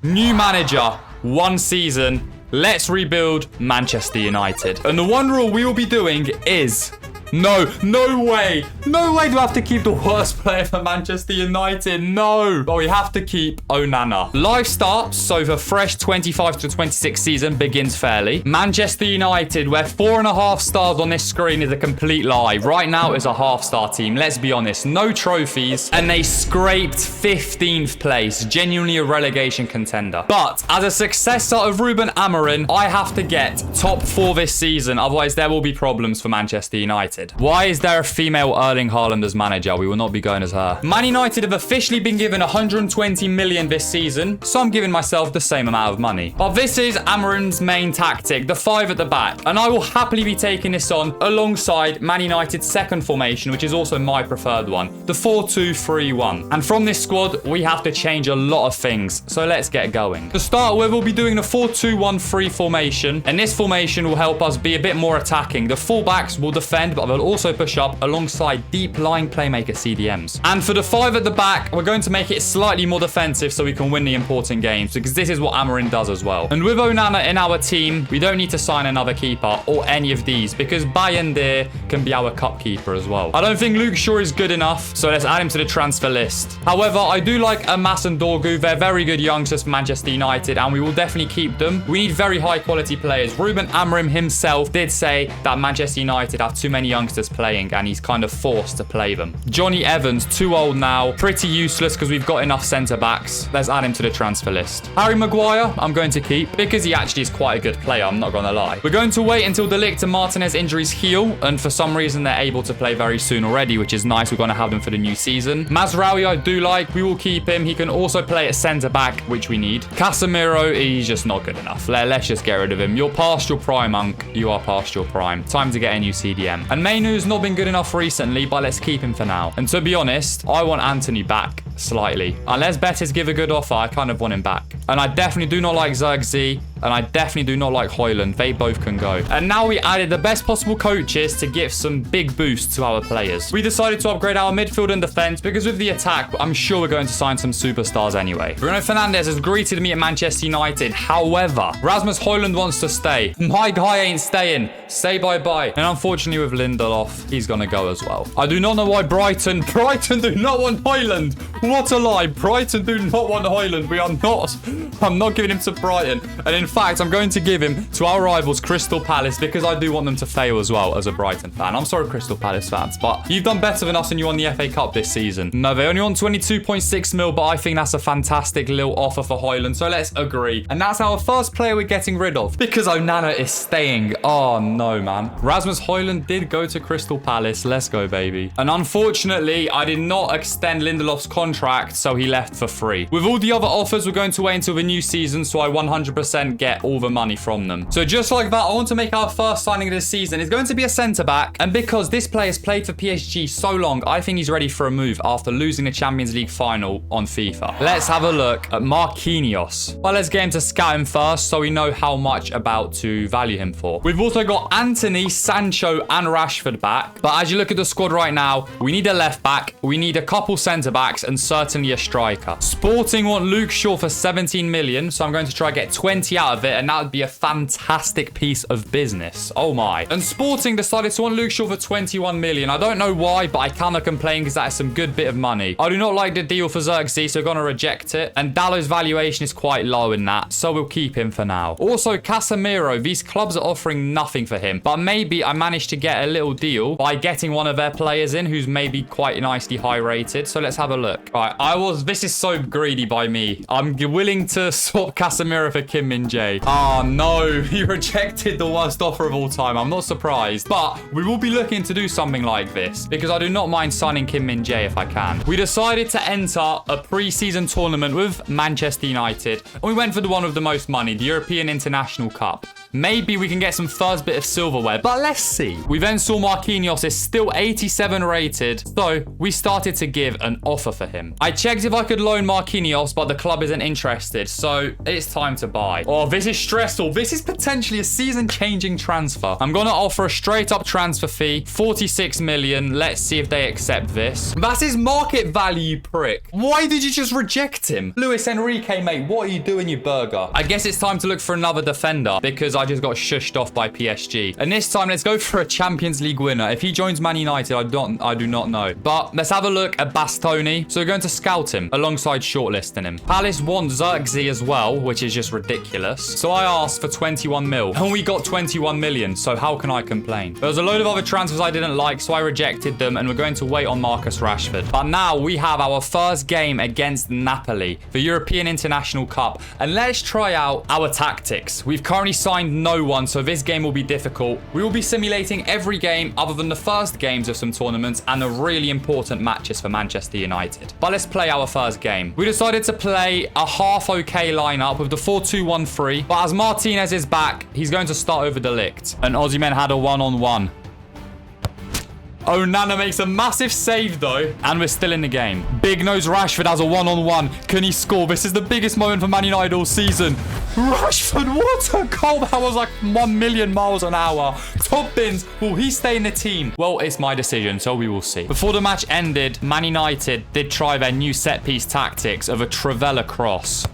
New manager, 1 season. Let's rebuild Manchester United. And the one rule we will be doing is... No way do I have to keep the worst player for Manchester United. No. But we have to keep Onana. Live starts, so the fresh 25 to 26 season begins fairly. Manchester United, where 4.5 stars on this screen is a complete lie. Right now is a half-star team. Let's be honest. No trophies. And they scraped 15th place. Genuinely a relegation contender. But as a successor of Ruben Amorim, I have to get top 4 this season. Otherwise, there will be problems for Manchester United. Why is there a female Erling Haaland as manager? We will not be going as her. Man United have officially been given 120 million this season, so I'm giving myself the same amount of money. But this is Amorim's main tactic, the 5 at the back. And I will happily be taking this on alongside Man United's second formation, which is also my preferred one, the 4-2-3-1. And from this squad, we have to change a lot of things, so let's get going. To start with, we'll be doing a 4-2-1-3 formation, and this formation will help us be a bit more attacking. The fullbacks will defend, but they'll also push up alongside deep-lying playmaker CDMs. And for the 5 at the back, we're going to make it slightly more defensive so we can win the important games, because this is what Amorim does as well. And with Onana in our team, we don't need to sign another keeper or any of these, because Bayındır can be our cup keeper as well. I don't think Luke Shaw is good enough, so let's add him to the transfer list. However, I do like Amas and Dorgu. They're very good youngsters for Manchester United, and we will definitely keep them. We need very high-quality players. Ruben Amorim himself did say that Manchester United have too many youngsters playing, and he's kind of forced to play them. Johnny Evans, too old now. Pretty useless because we've got enough centre-backs. Let's add him to the transfer list. Harry Maguire, I'm going to keep because he actually is quite a good player, I'm not going to lie. We're going to wait until De Ligt and Martinez injuries heal, and for some reason they're able to play very soon already, which is nice. We're going to have them for the new season. Mazraoui, I do like. We will keep him. He can also play at centre-back, which we need. Casemiro, he's just not good enough. Let's just get rid of him. You're past your prime, Unk. You are past your prime. Time to get a new CDM. And Mainoo's not been good enough recently, but let's keep him for now. And to be honest, I want Anthony back slightly. Unless Betis give a good offer, I kind of want him back. And I definitely do not like Zirkzee, and I definitely do not like Højlund. They both can go. And now we added the best possible coaches to give some big boosts to our players. We decided to upgrade our midfield and defense because with the attack, I'm sure we're going to sign some superstars anyway. Bruno Fernandes has greeted me at Manchester United. However, Rasmus Højlund wants to stay. My guy ain't staying. Say bye-bye. And unfortunately with Lindelof, he's going to go as well. I do not know why Brighton do not want Højlund. What a lie. Brighton do not want Højlund. I'm not giving him to Brighton. And in fact, I'm going to give him to our rivals, Crystal Palace, because I do want them to fail as well as a Brighton fan. I'm sorry, Crystal Palace fans, but you've done better than us and you won the FA Cup this season. No, they only want 22.6 mil, but I think that's a fantastic little offer for Højlund, so let's agree. And that's our first player we're getting rid of, because Onana is staying. Oh, no, man. Rasmus Højlund did go to Crystal Palace. Let's go, baby. And unfortunately, I did not extend Lindelof's contract, so he left for free. With all the other offers, we're going to wait until the new season, so I 100% get all the money from them. So just like that, I want to make our first signing of this season. It's going to be a centre-back, and because this player's played for PSG so long, I think he's ready for a move after losing the Champions League final on FIFA. Let's have a look at Marquinhos. Well, let's get him to scout him first so we know how much about to value him for. We've also got Anthony, Sancho, and Rashford back, but as you look at the squad right now, we need a left-back, we need a couple centre-backs, and certainly a striker. Sporting want Luke Shaw for 17 million, so I'm going to try to get 20 out of it, and that would be a fantastic piece of business. Oh my. And Sporting decided to want Luke Shaw for 21 million. I don't know why, but I cannot complain because that is some good bit of money. I do not like the deal for Zirkzee, so we're going to reject it. And Dallow's valuation is quite low in that, so we'll keep him for now. Also, Casemiro, these clubs are offering nothing for him, but maybe I managed to get a little deal by getting one of their players in who's maybe quite nicely high rated. So let's have a look. All right, this is so greedy by me. I'm willing to swap Casemiro for Kim Min-jae. Oh no, he rejected the worst offer of all time. I'm not surprised, but we will be looking to do something like this because I do not mind signing Kim Min-jae if I can. We decided to enter a pre-season tournament with Manchester United, and we went for the one with the most money, the European International Cup. maybe we can get some first bit of silverware, but let's see. We then saw Marquinhos is still 87 rated, so we started to give an offer for him. I checked if I could loan Marquinhos, but the club isn't interested, so it's time to buy. Oh, this is stressful. This is potentially a season-changing transfer. I'm gonna offer a straight-up transfer fee, 46 million. Let's see if they accept this. That's his market value, prick. Why did you just reject him? Luis Enrique, mate, what are you doing, you burger? I guess it's time to look for another defender because I just got shushed off by PSG. And this time, let's go for a Champions League winner. If he joins Man United, I do not know. But let's have a look at Bastoni. So we're going to scout him alongside shortlisting him. Palace want Xerxes as well, which is just ridiculous. So I asked for 21 mil and we got 21 million. So how can I complain? There was a load of other transfers I didn't like, so I rejected them and we're going to wait on Marcus Rashford. But now we have our first game against Napoli, the European International Cup. And let's try out our tactics. We've currently signed no one, so this game will be difficult. We will be simulating every game other than the first games of some tournaments and the really important matches for Manchester United. But let's play our first game. We decided to play a half okay lineup with the 4-2-1-3. But as Martinez is back, he's going to start over De Ligt. And Osimhen had a one-on-one. Onana makes a massive save though, and we're still in the game. Big nose Rashford has a one-on-one. Can he score? This is the biggest moment for Man United all season. Rashford, what a goal. That was like 1 million miles an hour. Top bins. Will he stay in the team? Well, it's my decision, so we will see. Before the match ended, Man United did try their new set-piece tactics of a Trivela cross.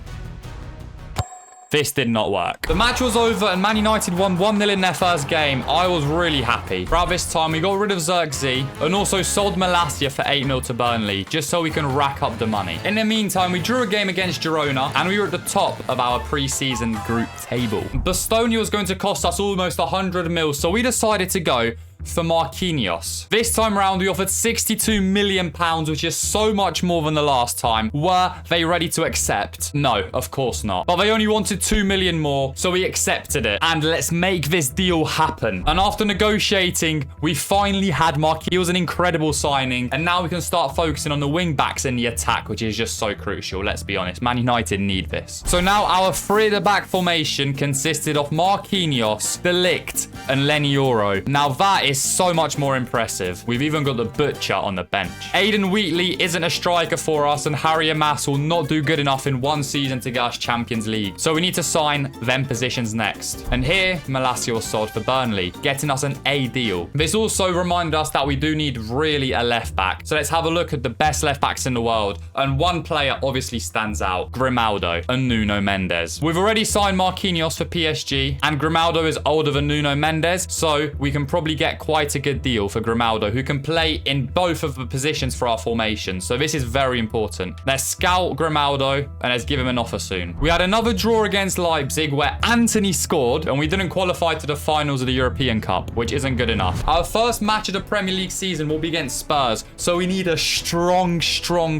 This did not work. The match was over and Man United won 1-0 in their first game. I was really happy. Throughout this time, we got rid of Xerxes and also sold Malacia for 8 mil to Burnley, just so we can rack up the money. In the meantime, we drew a game against Girona and we were at the top of our pre-season group table. Bastoni was going to cost us almost 100 mil, so we decided to go for Marquinhos. This time around, we offered £62 million, which is so much more than the last time. Were they ready to accept? No, of course not. But they only wanted 2 million more, so we accepted it. And let's make this deal happen. And after negotiating, we finally had Marquinhos. He was an incredible signing. And now we can start focusing on the wing backs in the attack, which is just so crucial. Let's be honest. Man United need this. So now our three at the back formation consisted of Marquinhos, De Ligt, and Lenny Oro. Now that is so much more impressive. We've even got the Butcher on the bench. Aiden Wheatley isn't a striker for us, and Harry Amass will not do good enough in one season to get us Champions League. So we need to sign them positions next. And here, Malacia was sold for Burnley, getting us an A deal. This also reminded us that we do need really a left back. So let's have a look at the best left backs in the world. And one player obviously stands out, Grimaldo and Nuno Mendes. We've already signed Marquinhos for PSG, and Grimaldo is older than Nuno Mendes, so we can probably get quite a good deal for Grimaldo, who can play in both of the positions for our formation. So this is very important. Let's scout Grimaldo and let's give him an offer soon. We had another draw against Leipzig where Anthony scored and we didn't qualify to the finals of the European Cup, which isn't good enough. Our first match of the Premier League season will be against Spurs, so we need a strong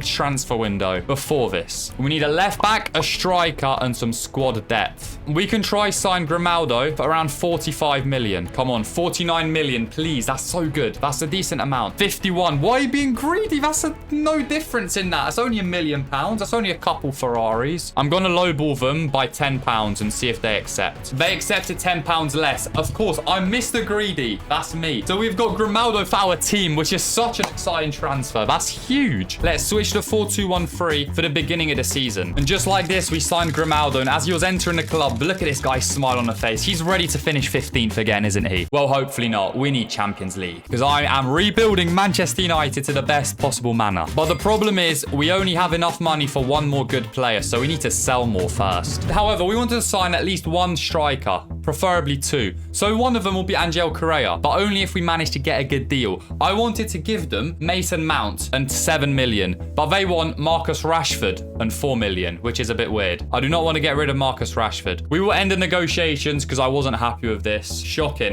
transfer window before this. We need a left back, a striker, and some squad depth. We can try sign Grimaldo for around 45 million. Come on, 49 million, please. That's so good. That's a decent amount. 51. Why are you being greedy? That's no difference in that. It's only £1 million. That's only a couple Ferraris. I'm going to lowball them by £10 and see if they accept. They accepted £10 less. Of course, I'm Mr. Greedy. That's me. So we've got Grimaldo for our team, which is such an exciting transfer. That's huge. Let's switch to 4-2-1-3 for the beginning of the season. And just like this, we signed Grimaldo. And as he was entering the club, look at this guy's smile on the face. He's ready to finish 15th again, isn't he? Well, hopefully not. We need Champions League because I am rebuilding Manchester United to the best possible manner. But the problem is we only have enough money for one more good player, so we need to sell more first. However, we want to sign at least one striker, preferably two. So one of them will be Angel Correa, but only if we manage to get a good deal. I wanted to give them Mason Mount and 7 million, but they want Marcus Rashford and 4 million, which is a bit weird. I do not want to get rid of Marcus Rashford. We will end the negotiations because I wasn't happy with this. Shocking.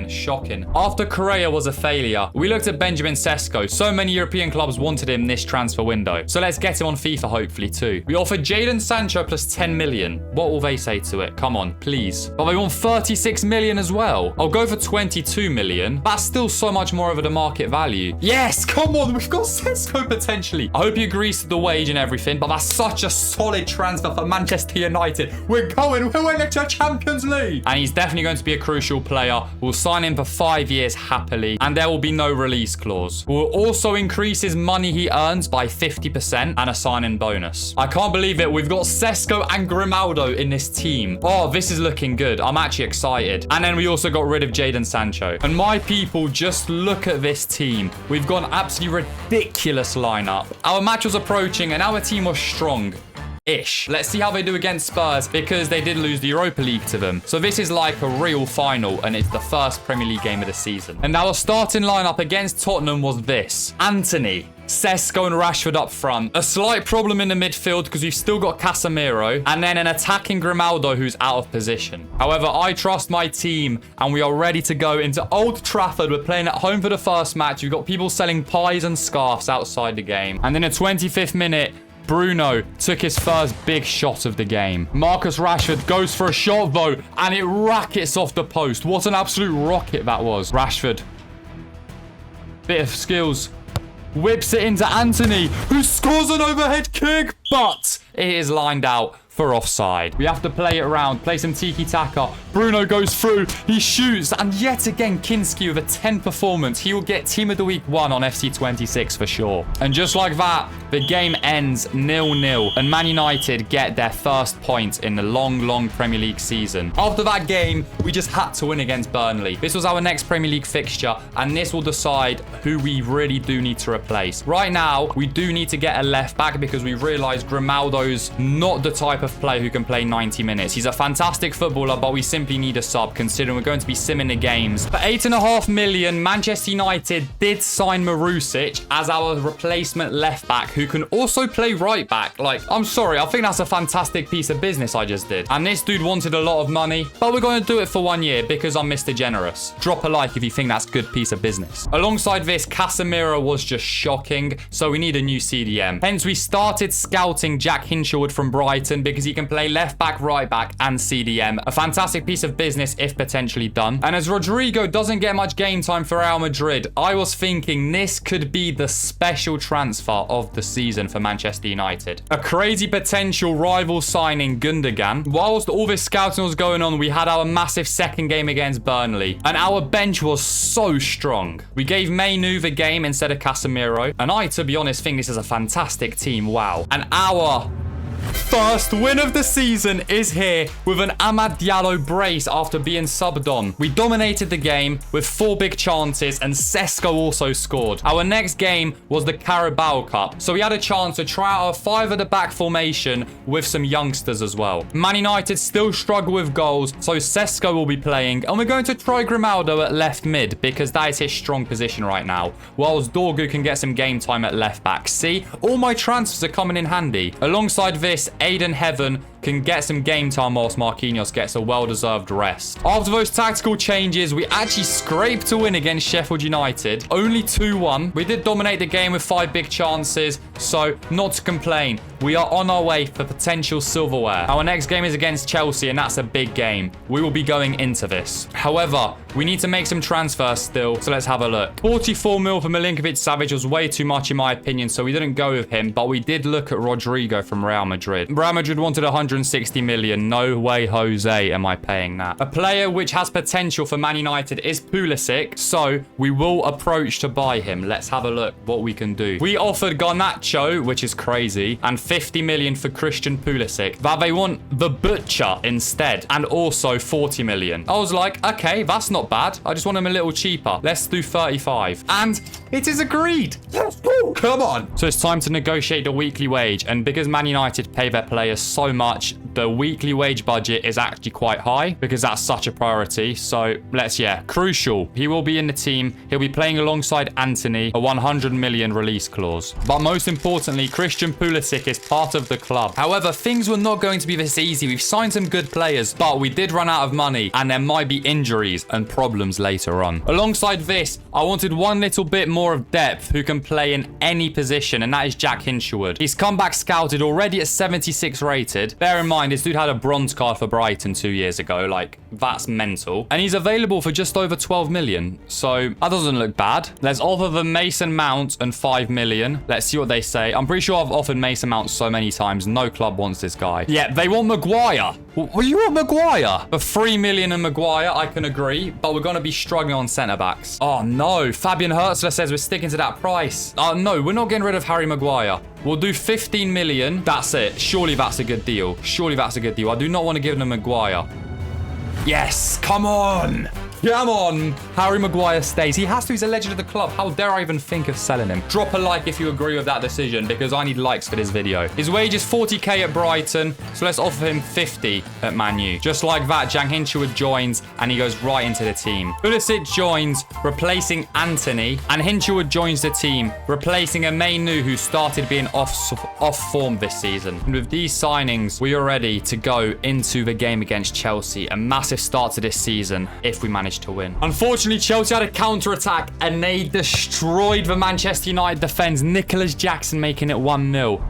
After Correa was a failure, we looked at Benjamin Šeško. So many European clubs wanted him this transfer window. So let's get him on FIFA hopefully too. We offered Jadon Sancho plus 10 million. What will they say to it? Come on, please. But they want 36 26 million as well. I'll go for 22 million. That's still so much more over the market value. Yes, come on. We've got Šeško potentially. I hope he agrees to the wage and everything, but that's such a solid transfer for Manchester United. We're going to Champions League. And he's definitely going to be a crucial player. We'll sign him for 5 years happily, and there will be no release clause. We'll also increase his money he earns by 50% and a sign-in bonus. I can't believe it. We've got Šeško and Grimaldo in this team. Oh, this is looking good. I'm actually excited. And then we also got rid of Jadon Sancho. And my people, just look at this team. We've got an absolutely ridiculous lineup. Our match was approaching and our team was strong. Ish. Let's see how they do against Spurs because they did lose the Europa League to them. So this is like a real final and it's the first Premier League game of the season. And our starting lineup against Tottenham was this. Anthony, Šeško and Rashford up front. A slight problem in the midfield because we've still got Casemiro. And then an attacking Grimaldo who's out of position. However, I trust my team and we are ready to go into Old Trafford. We're playing at home for the first match. We've got people selling pies and scarves outside the game. And in the 25th minute, Bruno took his first big shot of the game. Marcus Rashford goes for a shot though, and it rackets off the post. What an absolute rocket that was. Rashford. Bit of skills. Whips it into Anthony, who scores an overhead kick, but it is lined out for offside. We have to play it around, play some tiki-taka. Bruno goes through, he shoots, and yet again, Kinski with a 10 performance. He will get Team of the Week 1 on FC26 for sure. And just like that, the game ends 0-0, and Man United get their first point in the long Premier League season. After that game, we just had to win against Burnley. This was our next Premier League fixture, and this will decide who we really do need to replace. Right now, we do need to get a left back because we realized Grimaldo's not the type of player who can play 90 minutes. He's a fantastic footballer, but we simply need a sub considering we're going to be simming the games. For 8.5 million, Manchester United did sign Marusic as our replacement left back who can also play right back. Like, I'm sorry, I think that's a fantastic piece of business I just did. And this dude wanted a lot of money, but we're going to do it for 1 year because I'm Mr. Generous. Drop a like if you think that's a good piece of business. Alongside this, Casemiro was just shocking, so we need a new CDM. Hence, we started scouting Jack Hinshelwood from Brighton because he can play left back, right back, and CDM. A fantastic piece of business if potentially done. And as Rodrigo doesn't get much game time for Real Madrid, I was thinking this could be the special transfer of the season for Manchester United. A crazy potential rival signing, Gundogan. Whilst all this scouting was going on, we had our massive second game against Burnley, and our bench was so strong. We gave Mainu the game instead of Casemiro, and I, to be honest, think this is a fantastic team. Wow. And our first win of the season is here with an Amad Diallo brace after being subbed on. We dominated the game with 4 big chances and Šeško also scored. Our next game was the Carabao Cup, so we had a chance to try out a 5 at the back formation with some youngsters as well. Man United still struggle with goals, so Šeško will be playing, and we're going to try Grimaldo at left mid because that is his strong position right now, whilst Dorgu can get some game time at left back. See, all my transfers are coming in handy. Alongside this, Aiden Heaven can get some game time whilst Marquinhos gets a well-deserved rest. After those tactical changes, we actually scraped a win against Sheffield United. Only 2-1. We did dominate the game with 5 big chances, so not to complain. We are on our way for potential silverware. Our next game is against Chelsea, and that's a big game. We will be going into this. However, we need to make some transfers still, so let's have a look. 44 mil for Milinkovic-Savic was way too much in my opinion, so we didn't go with him, but we did look at Rodrigo from Real Madrid. Real Madrid wanted 160 million. No way, Jose, am I paying that. A player which has potential for Man United is Pulisic, so we will approach to buy him. Let's have a look what we can do. We offered Garnacho, which is crazy, and 50 million for Christian Pulisic. But they want the Butcher instead, and also 40 million. I was like, okay, that's not bad. I just want him a little cheaper. Let's do 35. And it is agreed. Yes, come on. So it's time to negotiate the weekly wage, and because Man United pay their players so much, the weekly wage budget is actually quite high because that's such a priority. So crucial. He will be in the team. He'll be playing alongside Anthony, a 100 million release clause. But most importantly, Christian Pulisic is part of the club. However, things were not going to be this easy. We've signed some good players, but we did run out of money and there might be injuries and problems later on. Alongside this, I wanted one little bit more of depth who can play in any position, and that is Jack Hinshelwood. He's come back scouted already at 76 rated. Bear in mind, mind, this dude had a bronze card for Brighton 2 years ago. Like, that's mental. And he's available for just over 12 million. So that doesn't look bad. Let's offer them Mason Mount and 5 million. Let's see what they say. I'm pretty sure I've offered Mason Mount so many times. No club wants this guy. Yeah, they want Maguire. Well, you want Maguire? For 3 million and Maguire, I can agree. But we're going to be struggling on centre-backs. Oh, no. Fabian Hertzler says we're sticking to that price. Oh, no. We're not getting rid of Harry Maguire. We'll do 15 million. That's it. Surely that's a good deal. Surely that's a good deal. I do not want to give them Maguire. Yes. Come on. Come on. Harry Maguire stays. He has to. He's a legend of the club. How dare I even think of selling him? Drop a like if you agree with that decision, because I need likes for this video. His wage is 40k at Brighton, so let's offer him 50 at Man U. Just like that, Jang Hinchwood joins, and he goes right into the team. Pulisic joins, replacing Anthony, and Hinchwood joins the team, replacing a Mainu who started being off form this season. And with these signings, we are ready to go into the game against Chelsea. A massive start to this season if we manage to win. Unfortunately, Chelsea had a counter-attack and they destroyed the Manchester United defense. Nicholas Jackson making it 1-0.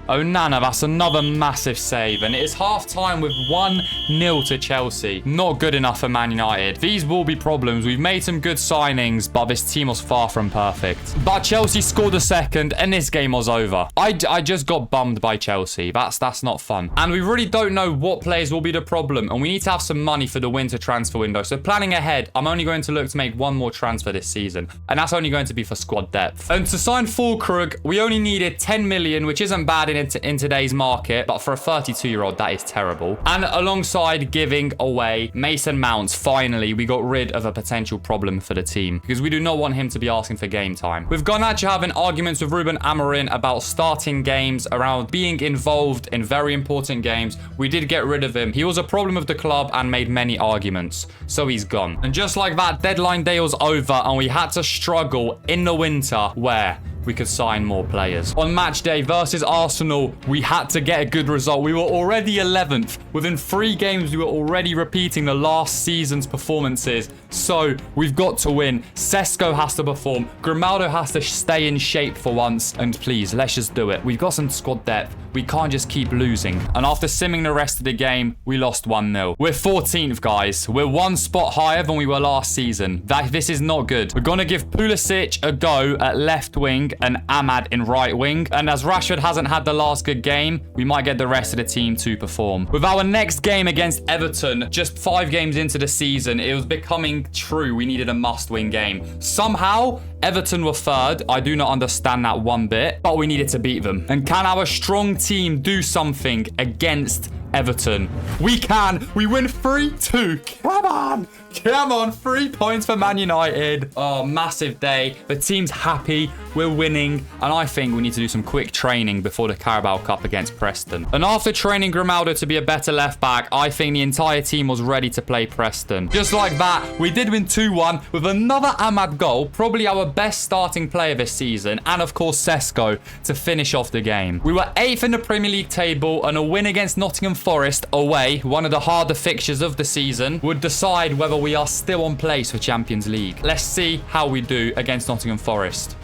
Oh, Nana, that's another massive save. And it is half-time with 1-0 to Chelsea. Not good enough for Man United. These will be problems. We've made some good signings, but this team was far from perfect. But Chelsea scored a second, and this game was over. I just got bummed by Chelsea. That's not fun. And we really don't know what players will be the problem, and we need to have some money for the winter transfer window. So planning ahead, I'm only going to look to make one more transfer this season, and that's only going to be for squad depth. And to sign Fulkrug, we only needed 10 million, which isn't bad in today's market, but for a 32-year-old, that is terrible. And alongside giving away Mason Mount, finally, we got rid of a potential problem for the team, because we do not want him to be asking for game time. With Garnacho having arguments with Ruben Amorim about starting games, around being involved in very important games, we did get rid of him. He was a problem of the club and made many arguments, so he's gone. And just like that, deadline day was over, and we had to struggle in the winter where we could sign more players. On match day versus Arsenal, we had to get a good result. We were already 11th. Within 3 games, we were already repeating the last season's performances. So we've got to win. Šeško has to perform. Grimaldo has to stay in shape for once. And please, let's just do it. We've got some squad depth. We can't just keep losing. And after simming the rest of the game, we lost 1-0. We're 14th, guys. We're 1 spot higher than we were last season. This is not good. We're going to give Pulisic a go at left wing and Ahmad in right wing. And as Rashford hasn't had the last good game, we might get the rest of the team to perform. With our next game against Everton, just 5 games into the season, it was becoming true. We needed a must-win game. Somehow, Everton were 3rd. I do not understand that one bit, but we needed to beat them. And can our strong team do something against Everton? We can. We win 3-2. Come on. Come on. 3 points for Man United. Oh, massive day. The team's happy. We're winning. And I think we need to do some quick training before the Carabao Cup against Preston. And after training Grimaldo to be a better left back, I think the entire team was ready to play Preston. Just like that, we did win 2-1 with another Ahmad goal. Probably our best starting player this season. And of course, Šeško to finish off the game. We were 8th in the Premier League table, and a win against Nottingham Forest away, one of the harder fixtures of the season, would decide whether we are still on place for Champions League. Let's see how we do against Nottingham Forest.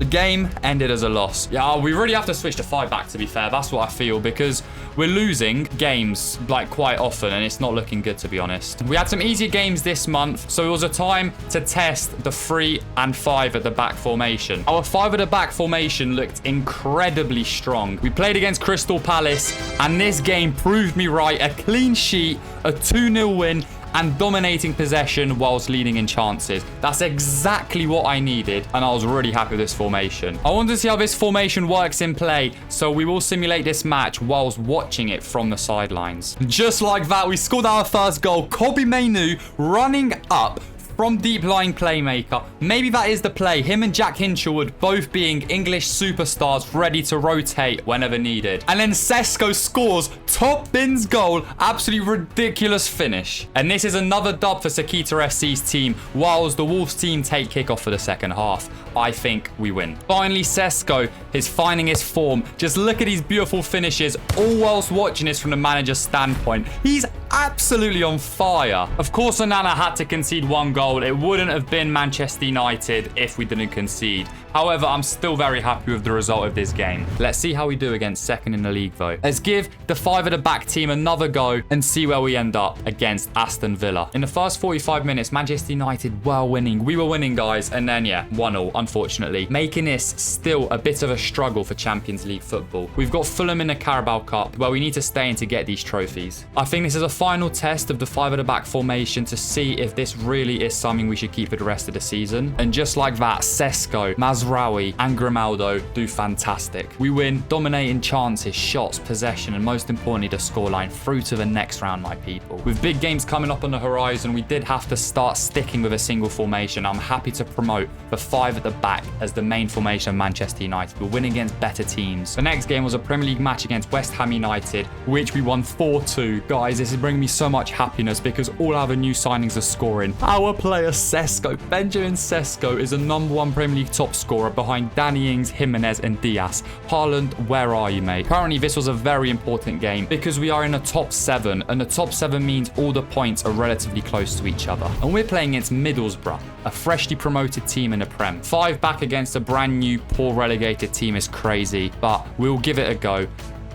The game ended as a loss. Yeah, we really have to switch to 5-back, to be fair. That's what I feel, because we're losing games like quite often, and it's not looking good, to be honest. We had some easier games this month, so it was a time to test the 3 and 5 at the back formation. Our 5 at the back formation looked incredibly strong. We played against Crystal Palace, and this game proved me right. A clean sheet, a 2-0 win, and dominating possession whilst leading in chances. That's exactly what I needed, and I was really happy with this formation. I wanted to see how this formation works in play, so we will simulate this match whilst watching it from the sidelines. Just like that, we scored our first goal. Kobbie Mainoo running up from deep-lying playmaker. Maybe that is the play. Him and Jack Hinchwood both being English superstars ready to rotate whenever needed. And then Šeško scores top bins goal. Absolutely ridiculous finish. And this is another dub for Sakita FC's team, whilst the Wolves team take kickoff for the second half. I think we win. Finally, Šeško is finding his form. Just look at these beautiful finishes, all whilst watching this from the manager's standpoint. He's absolutely on fire. Of course, Onana had to concede 1 goal. It wouldn't have been Manchester United if we didn't concede. However, I'm still very happy with the result of this game. Let's see how we do against second in the league, though. Let's give the 5 at the back team another go and see where we end up against Aston Villa. In the first 45 minutes, Manchester United were winning. We were winning, guys. And then, yeah, 1-0, unfortunately. Making this still a bit of a struggle for Champions League football. We've got Fulham in the Carabao Cup, where we need to stay in to get these trophies. I think this is a final test of the 5 at the back formation to see if this really is something we should keep for the rest of the season. And just like that, Šeško, Mazraoui and Grimaldo do fantastic. We win, dominating chances, shots, possession, and most importantly, the scoreline through to the next round, my people. With big games coming up on the horizon, we did have to start sticking with a single formation. I'm happy to promote the 5 at the back as the main formation of Manchester United. We'll win against better teams. The next game was a Premier League match against West Ham United, which we won 4-2. Guys, this is bringing me so much happiness because all our new signings are scoring. Our player Šeško, Benjamin Šeško, is a #1 Premier League top scorer behind Danny Ings, Jimenez and Diaz. Haaland, where are you, mate? Currently, this was a very important game because we are in the top 7, and the top 7 means all the points are relatively close to each other. And we're playing against Middlesbrough, a freshly promoted team in the Prem. 5 back against a brand new, poor relegated team is crazy, but we'll give it a go.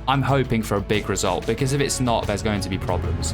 I'm hoping for a big result because if it's not, there's going to be problems.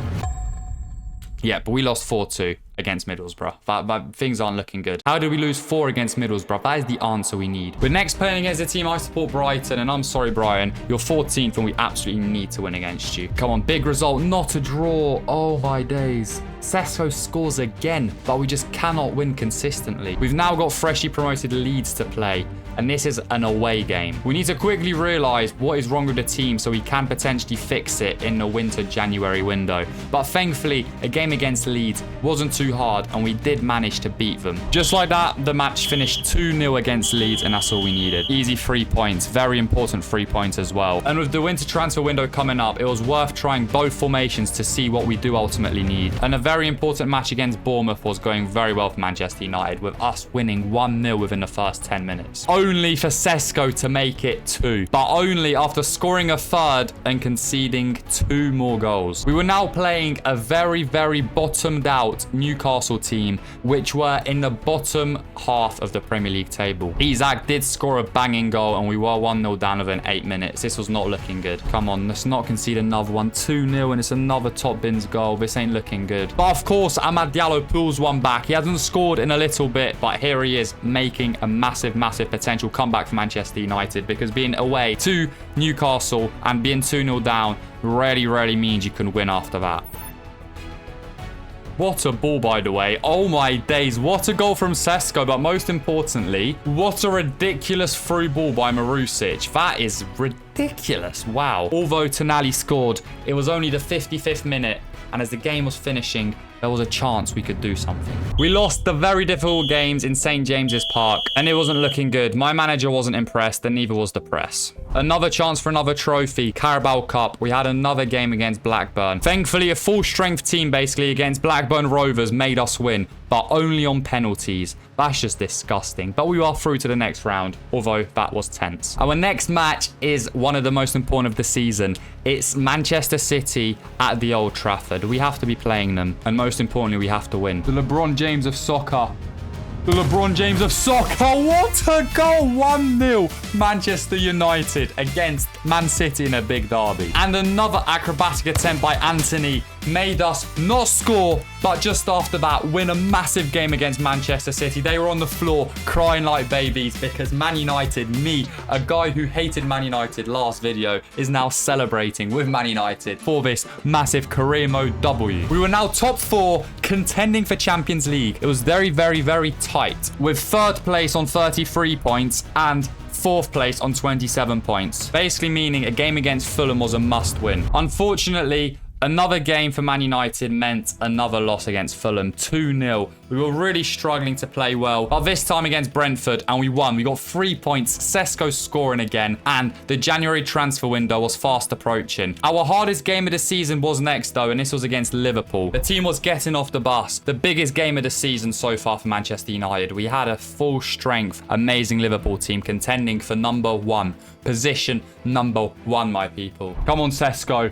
Yeah, but we lost 4-2 against Middlesbrough. But things aren't looking good. How did we lose 4 against Middlesbrough? That is the answer we need. We're next playing against the team I support, Brighton, and I'm sorry, Brian, you're 14th and we absolutely need to win against you. Come on, big result, not a draw. Oh my days. Šeško scores again, but we just cannot win consistently. We've now got freshly promoted Leeds to play, and this is an away game. We need to quickly realise what is wrong with the team so we can potentially fix it in the winter-January window. But thankfully, a game against Leeds wasn't too hard, and we did manage to beat them. Just like that, the match finished 2-0 against Leeds, and that's all we needed. Easy 3 points, very important 3 points as well. And with the winter transfer window coming up, it was worth trying both formations to see what we do ultimately need. And a very important match against Bournemouth was going very well for Manchester United, with us winning 1-0 within the first 10 minutes. Only for Šeško to make it 2, but only after scoring a 3rd and conceding 2 more goals. We were now playing a very, very bottomed out Newcastle team, which were in the bottom half of the Premier League table. Isak did score a banging goal and we were 1-0 down within 8 minutes. This was not looking good. Come on, let's not concede another one. 2-0 and it's another top bins goal. This ain't looking good. But of course, Amad Diallo pulls one back. He hasn't scored in a little bit, but here he is making a massive, massive potential comeback for Manchester United, because being away to Newcastle and being 2-0 down really means you can win after that. What a ball, by the way. Oh my days, what a goal from Šeško, but most importantly, what a ridiculous through ball by Marusic. That is ridiculous. Wow. Although Tonali scored, it was only the 55th minute, and as the game was finishing, there was a chance we could do something. We lost the very difficult games in St. James's Park, and it wasn't looking good. My manager wasn't impressed, and neither was the press. Another chance for another trophy, Carabao Cup. We had another game against Blackburn. Thankfully, a full-strength team, basically, against Blackburn Rovers made us win, but only on penalties. That's just disgusting. But we are through to the next round, although that was tense. Our next match is one of the most important of the season. It's Manchester City at the Old Trafford. We have to be playing them, and most importantly, we have to win. The LeBron James of soccer. The LeBron James of soccer. What a goal. 1-0 Manchester United against Man City in a big derby. And another acrobatic attempt by Anthony made us not score, but just after that win a massive game against Manchester City. They were on the floor crying like babies because Man United, me, a guy who hated Man United last video, is now celebrating with Man United for this massive career mode W. We were now top 4, contending for Champions League. It was very tight, with 3rd place on 33 points and 4th place on 27 points. Basically meaning a game against Fulham was a must win. Unfortunately, another game for Man United meant another loss against Fulham, 2-0. We were really struggling to play well, but this time against Brentford, and we won. We got 3 points, Šeško scoring again, and the January transfer window was fast approaching. Our hardest game of the season was next, though, and this was against Liverpool. The team was getting off the bus. The biggest game of the season so far for Manchester United. We had a full-strength, amazing Liverpool team contending for #1. Position #1, my people. Come on, Šeško.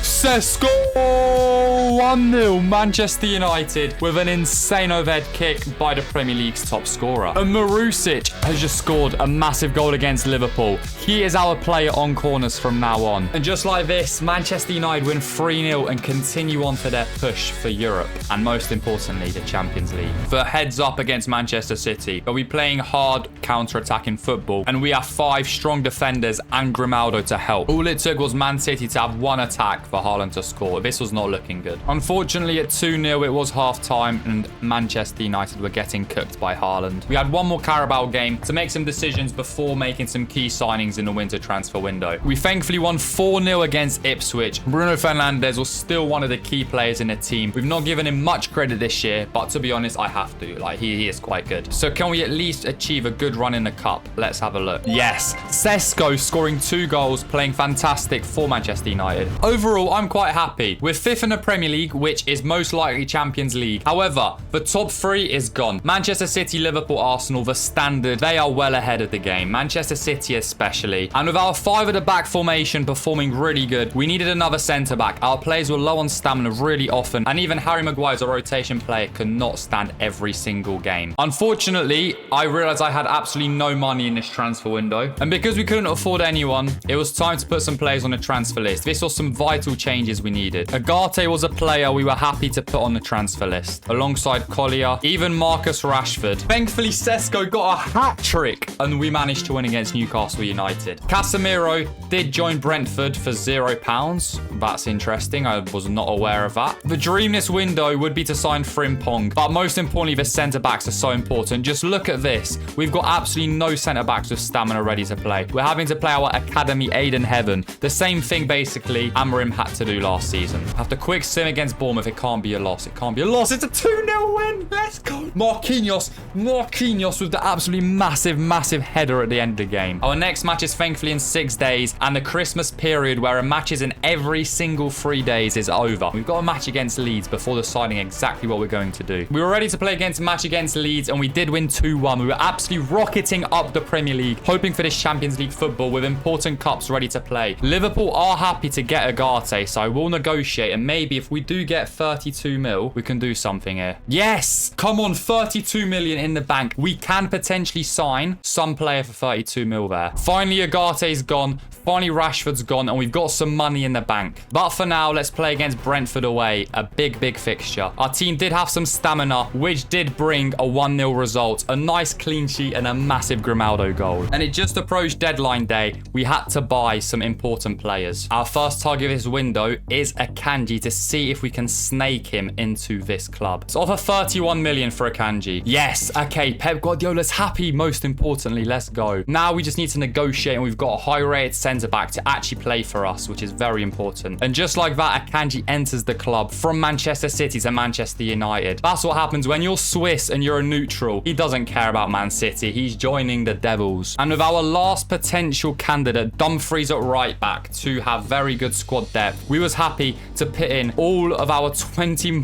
Šeško 1-0 Manchester United with an insane overhead kick by the Premier League's top scorer. And Marusic has just scored a massive goal against Liverpool. He is our player on corners from now on. And just like this, Manchester United win 3-0 and continue on for their push for Europe. And most importantly, the Champions League. For heads up against Manchester City, they'll be playing hard counter-attacking football. And we have 5 strong defenders and Grimaldo to help. All it took was Man City to have 1 attack for Haaland to score. This was not looking good. Unfortunately, at 2-0, it was half-time and Manchester United were getting cooked by Haaland. We had 1 more Carabao game to make some decisions before making some key signings in the winter transfer window. We thankfully won 4-0 against Ipswich. Bruno Fernandes was still one of the key players in the team. We've not given him much credit this year, but to be honest, I have to. Like, he is quite good. So can we at least achieve a good run in the cup? Let's have a look. Yes, Šeško scoring 2 goals, playing fantastic for Manchester United. Overall, I'm quite happy. We're 5th in the Premier League, which is most likely Champions League. However, the top 3 is gone. Manchester City, Liverpool, Arsenal, the standard, they are well ahead of the game. Manchester City especially. And with our 5 at the back formation performing really good, we needed another centre-back. Our players were low on stamina really often, and even Harry Maguire's a rotation player could not stand every single game. Unfortunately, I realised I had absolutely no money in this transfer window, and because we couldn't afford anyone, it was time to put some players on the transfer list. This was some vital changes we needed. Agate was a player we were happy to put on the transfer list, alongside Collier, even Marcus Rashford. Thankfully, Šeško got a hat-trick, and we managed to win against Newcastle United. Casemiro did join Brentford for £0. That's interesting. I was not aware of that. The dream this window would be to sign Frimpong, but most importantly, the centre-backs are so important. Just look at this. We've got absolutely no centre-backs with stamina ready to play. We're having to play our academy aid in heaven. The same thing, basically, Amorim had to do last season. After quick sim against Bournemouth, it can't be a loss. It can't be a loss. It's a 2-0 win. Let's go. Marquinhos with the absolutely massive header at the end of the game. Our next match is thankfully in 6 days, and the Christmas period where a match is in every single 3 days is over. We've got a match against Leeds before deciding exactly what we're going to do. We were ready to play against a match against Leeds, and we did win 2-1. We were absolutely rocketing up the Premier League, hoping for this Champions League football with important cups ready to play. Liverpool are happy to get Agate, so we'll negotiate, and maybe if we do get 32 mil, we can do something here. Yes! Come on, 32 million in the bank. We can potentially sign some player for 32 mil there. Finally, Agate's gone. Finally, Rashford's gone, and we've got some money in the bank. But for now, let's play against Brentford away. A big fixture. Our team did have some stamina, which did bring a 1-0 result. A nice clean sheet and a massive Grimaldo goal. And it just approached deadline day. We had to buy some important players. Our first target of this window is Akanji to see if we can snake him into this club. Let's offer 31 million for Akanji. Yes, okay, Pep Guardiola's happy, most importantly. Let's go. Now we just need to negotiate, and we've got a high-rated centre-back to actually play for us, which is very important. And just like that, Akanji enters the club from Manchester City to Manchester United. That's what happens when you're Swiss and you're a neutral. He doesn't care about Man City. He's joining the Devils. And with our last potential candidate, Dumfries at right back, to have very good squad depth, we was happy to put in all of our 20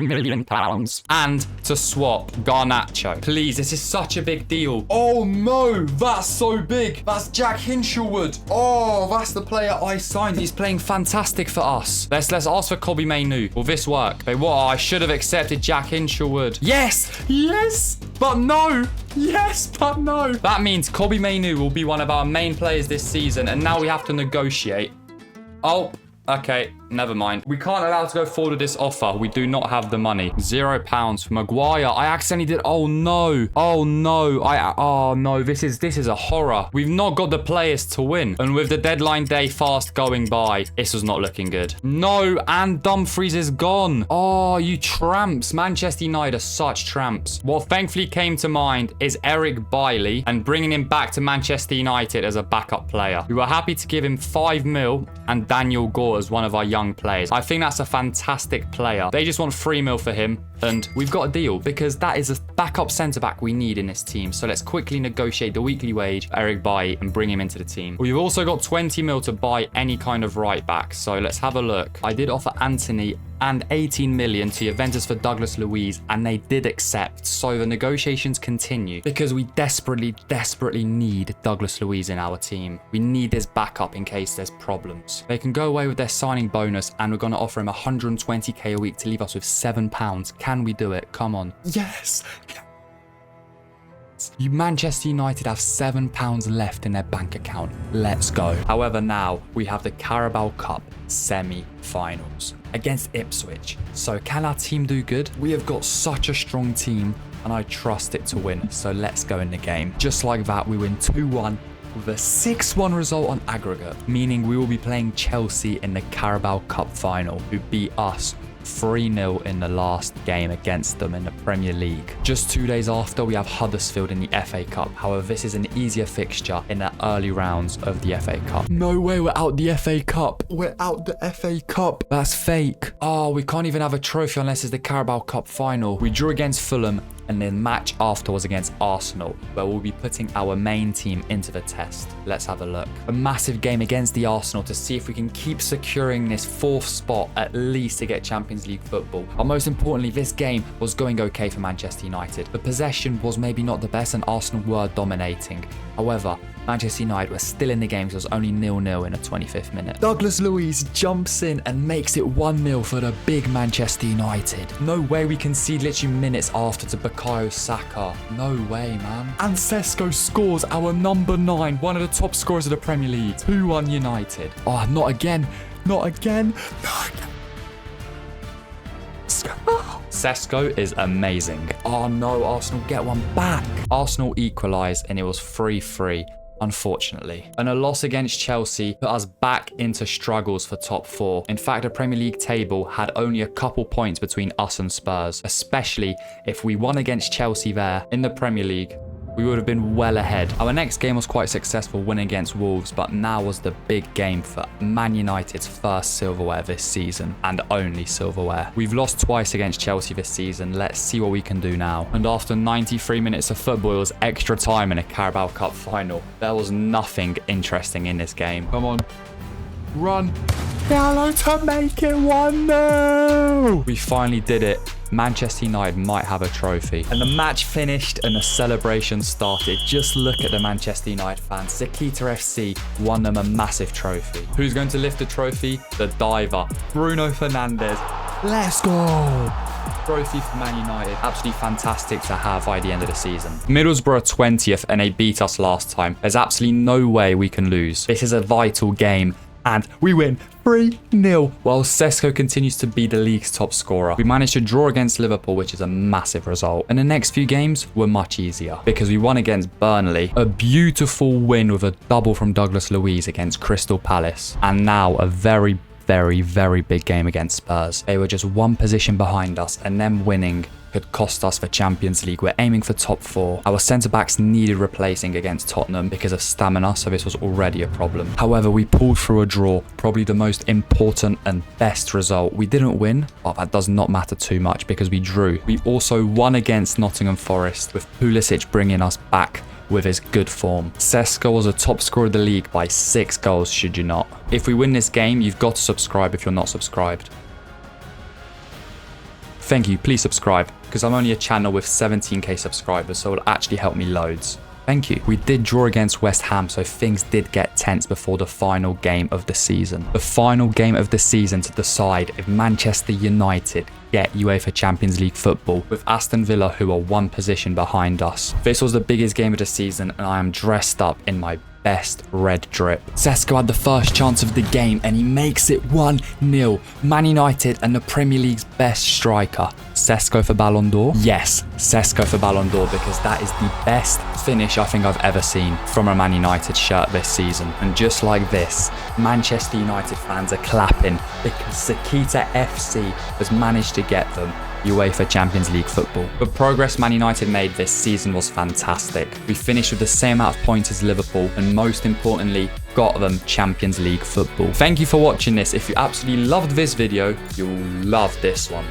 million pounds and to swap Garnacho. Please, this is such a big deal. Oh no, that's so big. That's Jack Hinshelwood. Oh, that's the player I signed. He's playing fantastic for us. Let's ask for Kobbie Mainoo. Will this work? Wait, what? I should have accepted Jack Hinshelwood. Yes, but no. Yes, but no. That means Kobbie Mainoo will be one of our main players this season, and now we have to negotiate. Oh, okay. Never mind. We can't allow to go forward with this offer. We do not have the money. £0 for Maguire. I accidentally did. Oh no. Oh no. Oh no. This is a horror. We've not got the players to win. And with the deadline day fast going by, this was not looking good. No. And Dumfries is gone. Oh, you tramps. Manchester United are such tramps. What thankfully came to mind is Eric Bailly and bringing him back to Manchester United as a backup player. We were happy to give him 5 mil and Daniel Gore as one of our young players. I think that's a fantastic player. They just want 3 mil for him, and we've got a deal because that is a backup centre-back we need in this team. So let's quickly negotiate the weekly wage for Eric Bailly and bring him into the team. We've also got 20 mil to buy any kind of right back. So let's have a look. I did offer Anthony and 18 million to Juventus for Douglas Luiz, and they did accept. So the negotiations continue because we desperately need Douglas Luiz in our team. We need his backup in case there's problems. They can go away with their signing bonus, and we're going to offer him 120k a week to leave us with £7. Can we do it? Come on. Yes. You Manchester United have £7 left in their bank account. Let's go. However, now we have the Carabao Cup semi-finals against Ipswich. So can our team do good? We have got such a strong team, and I trust it to win. So let's go in the game. Just like that, we win 2-1 with a 6-1 result on aggregate, meaning we will be playing Chelsea in the Carabao Cup final, who beat us 3-0 in the last game against them in the Premier League. Just 2 days after, we have Huddersfield in the FA Cup. However, this is an easier fixture in the early rounds of the FA Cup. No way, we're out the FA Cup. We're out the FA Cup. That's fake. Oh, we can't even have a trophy unless it's the Carabao Cup final. We drew against Fulham, and the match after was against Arsenal, where we'll be putting our main team into the test. Let's have a look. A massive game against the Arsenal to see if we can keep securing this 4th spot at least to get Champions League football. But most importantly, this game was going okay for Manchester United. The possession was maybe not the best and Arsenal were dominating. However, Manchester United were still in the game, so it was only 0-0 in the 25th minute. Douglas Luiz jumps in and makes it 1-0 for the big Manchester United. No way we concede literally minutes after to Bukayo Saka. No way, man. And Šeško scores, our number 9, one of the top scorers of the Premier League. 2-1 United. Oh, not again. Not again. Not again. Šeško is amazing. Oh no, Arsenal get one back. Arsenal equalised and it was 3-3. Unfortunately. And a loss against Chelsea put us back into struggles for top 4. In fact, the Premier League table had only a couple points between us and Spurs, especially if we won against Chelsea there in the Premier League. We would have been well ahead. Our next game was quite successful, winning against Wolves, but now was the big game for Man United's first silverware this season, and only silverware. We've lost twice against Chelsea this season. Let's see what we can do now. And after 93 minutes of football, it was extra time in a Carabao Cup final. There was nothing interesting in this game. Come on. Run. Gallo to make it 1-0. We finally did it. Manchester United might have a trophy. And the match finished and the celebration started. Just look at the Manchester United fans. Šeško FC won them a massive trophy. Who's going to lift the trophy? The diver, Bruno Fernandes. Let's go. Trophy for Man United. Absolutely fantastic to have by the end of the season. Middlesbrough 20th and they beat us last time. There's absolutely no way we can lose. This is a vital game. And we win 3-0 while Šeško continues to be the league's top scorer. We managed to draw against Liverpool, which is a massive result. And the next few games were much easier because we won against Burnley. A beautiful win with a double from Douglas Luiz against Crystal Palace. And now a very big game against Spurs. They were just one position behind us, and them winning could cost us the Champions League. We're aiming for top 4. Our centre-backs needed replacing against Tottenham because of stamina, so this was already a problem. However, we pulled through a draw, probably the most important and best result. We didn't win, but that does not matter too much because we drew. We also won against Nottingham Forest, with Pulisic bringing us back with his good form. Šeško was a top scorer of the league by 6 goals, should you not. If we win this game, you've got to subscribe if you're not subscribed. Thank you, please subscribe, because I'm only a channel with 17k subscribers, so it'll actually help me loads. Thank you. We did draw against West Ham, so things did get tense before the final game of the season. The final game of the season to decide if Manchester United get UEFA Champions League football, with Aston Villa, who are one position behind us. This was the biggest game of the season, and I am dressed up in my best red drip. Šeško had the first chance of the game and he makes it 1-0. Man United and the Premier League's best striker. Šeško for Ballon d'Or? Yes, Šeško for Ballon d'Or, because that is the best finish I think I've ever seen from a Man United shirt this season. And just like this, Manchester United fans are clapping because Šeško FC has managed to get them UEFA Champions League football. The progress Man United made this season was fantastic. We finished with the same amount of points as Liverpool, and most importantly, got them Champions League football. Thank you for watching this. If you absolutely loved this video, you'll love this one.